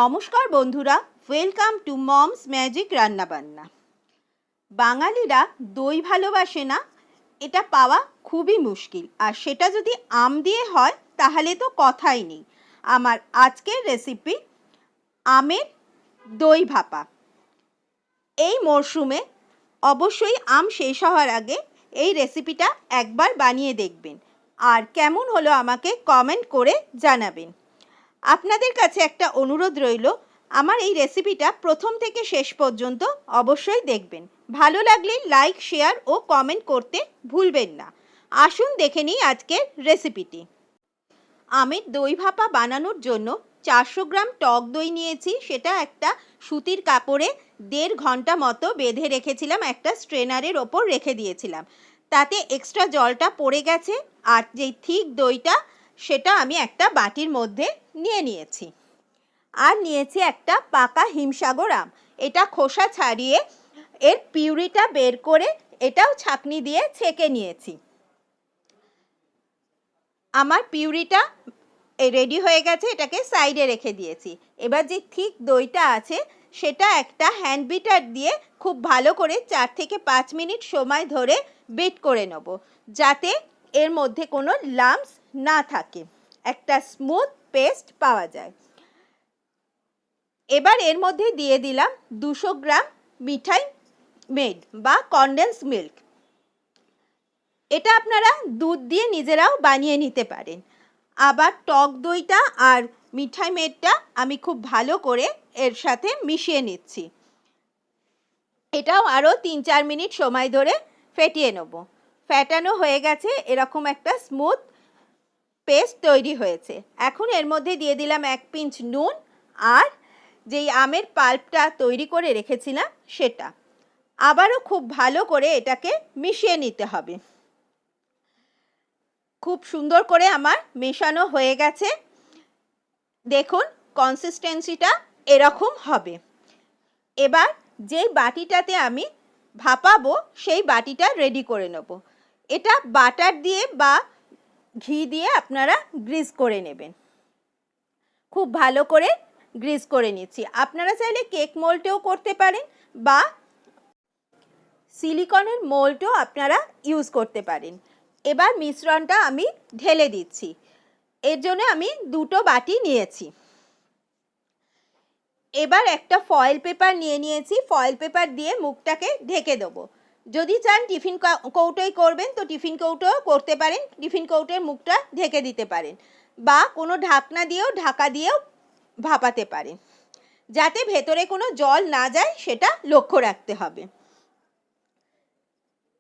নমস্কার বন্ধুরা, welcome to moms magic রান্নাবান্না। বাঙালিরা দই ভালোবাসে না, এটা পাওয়া খুবই মুশকিল। আর সেটা যদি আম দিয়ে হয় তাহলে তো কথাই নেই। আমার আজকের রেসিপি আমের দই ভাপা। এই মরশুমে অবশ্যই আম শেষ হওয়ার আগে এই রেসিপিটা একবার বানিয়ে দেখবেন, আর কেমন হলো আমাকে কমেন্ট করে জানাবেন। আপনাদের কাছে একটা অনুরোধ রইল, আমার এই রেসিপিটা প্রথম থেকে শেষ পর্যন্ত অবশ্যই দেখবেন। ভালো লাগলে লাইক, শেয়ার ও কমেন্ট করতে ভুলবেন না। আসুন দেখে নিই আজকের রেসিপিটি। আমের দই ভাপা বানানোর জন্য 400 গ্রাম টক দই নিয়েছি। সেটা একটা সুতির কাপড়ে 1.5 ঘন্টা মতো বেঁধে রেখেছিলাম, একটা স্ট্রেনারের ওপর রেখে দিয়েছিলাম। তাতে এক্সট্রা জলটা পড়ে গেছে, আর যেই থিক দইটা সেটা আমি একটা বাটির মধ্যে নিয়ে নিয়েছি। আর নিয়েছি একটা পাকা হিমসাগর আম। এটা খোসা ছাড়িয়ে এর পিউরিটা বের করে এটাও ছাঁকনি দিয়ে ছেঁকে নিয়েছি। আমার পিউরিটা রেডি হয়ে গেছে, এটাকে সাইডে রেখে দিয়েছি। এবার যে থিক দইটা আছে সেটা একটা হ্যান্ড বিটার দিয়ে খুব ভালো করে 4 থেকে 5 মিনিট সময় ধরে বিট করে নেব, যাতে এর মধ্যে কোনো লাম্পস না থাকে, একটা স্মুথ পেস্ট পাওয়া যায়। এবার এর মধ্যে দিয়ে দিলাম 200 গ্রাম মিঠাই মেড বা কনডেন্স মিল্ক। এটা আপনারা দুধ দিয়ে নিজেরাও বানিয়ে নিতে পারেন। আবার টক দইটা আর মিঠাই মেডটা আমি খুব ভালো করে এর সাথে মিশিয়ে নিচ্ছি। এটাও আরও 3-4 মিনিট সময় ধরে ফেটিয়ে নেব। ফেটানো হয়ে গেছে, এরকম একটা স্মুথ পেস্ট তৈরি হয়েছে। এখন এর মধ্যে দিয়ে দিলাম 1 পিঞ্চ নুন, আর যেই আমের পাল্পটা তৈরি করে রেখেছিলাম সেটা। আবারও খুব ভালো করে এটাকে মিশিয়ে নিতে হবে। খুব সুন্দর করে আমার মেশানো হয়ে গেছে। দেখুন কনসিস্টেন্সিটা এরকম হবে। এবার যেই বাটিটাতে আমি ভাপাবো সেই বাটিটা রেডি করে নেব। এটা বাটার দিয়ে বা ঘি দিয়ে আপনারা গ্রিস করে নেবেন। খুব ভালো করে গ্রিস করে নিচ্ছি। আপনারা চাইলে কেক মোল্ডেও করতে পারেন বা সিলিকনের মোল্ডও আপনারা ইউজ করতে পারেন। এবার মিশ্রণটা আমি ঢেলে দিচ্ছি। এর জন্য আমি 2টো বাটি নিয়েছি। এবার একটা ফয়েল পেপার নিয়েছি। ফয়েল পেপার দিয়ে মুখটাকে ঢেকে দেবো। যদি চান টিফিন কৌটোয় করবেন তো টিফিন কৌটোও করতে পারেন, টিফিন কৌটোর মুখটা ঢেকে দিতে পারেন, বা কোনো ঢাকনা দিয়েও ঢাকা দিয়েও ভাপাতে পারেন, যাতে ভেতরে কোনো জল না যায় সেটা লক্ষ্য রাখতে হবে।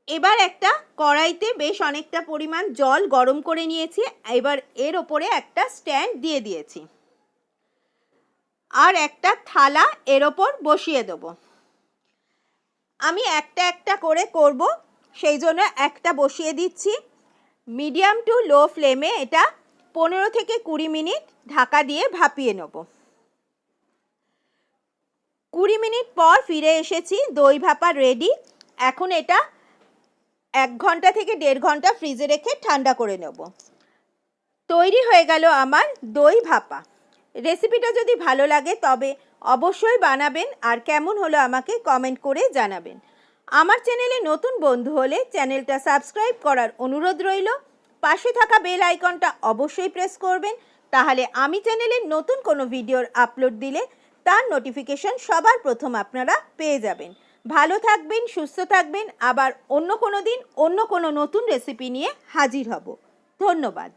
এবার একটা কড়াইতে বেশ অনেকটা পরিমাণ জল গরম করে নিয়েছি। এবার এর ওপরে একটা স্ট্যান্ড দিয়ে দিয়েছি, আর একটা থালা এর ওপর বসিয়ে দেব। আমি একটা একটা করে করব, সেই জন্য একটা বসিয়ে দিচ্ছি। মিডিয়াম টু লো ফ্লেমে এটা 15 থেকে 20 মিনিট ঢাকা দিয়ে ভাপিয়ে নেব। 20 মিনিট পর ফিরে এসেছি, দই ভাপা রেডি। এখন এটা 1 ঘন্টা থেকে 1.5 ঘন্টা ফ্রিজে রেখে ঠান্ডা করে নেব। তৈরি হয়ে গেল আমার দই ভাপা। রেসিপিটা যদি ভালো লাগে তবে অবশ্যই বানাবেন, আর কেমন হলো আমাকে কমেন্ট করে জানাবেন। আমার চ্যানেলে নতুন বন্ধু হলে চ্যানেলটা সাবস্ক্রাইব করার অনুরোধ রইল। পাশে থাকা বেল আইকনটা অবশ্যই প্রেস করবেন, তাহলে আমি চ্যানেলে নতুন কোনো ভিডিওর আপলোড দিলে তার নোটিফিকেশন সবার প্রথম আপনারা পেয়ে যাবেন। ভালো থাকবেন, সুস্থ থাকবেন। আবার অন্য কোনো দিন অন্য কোনো নতুন রেসিপি নিয়ে হাজির হব। ধন্যবাদ।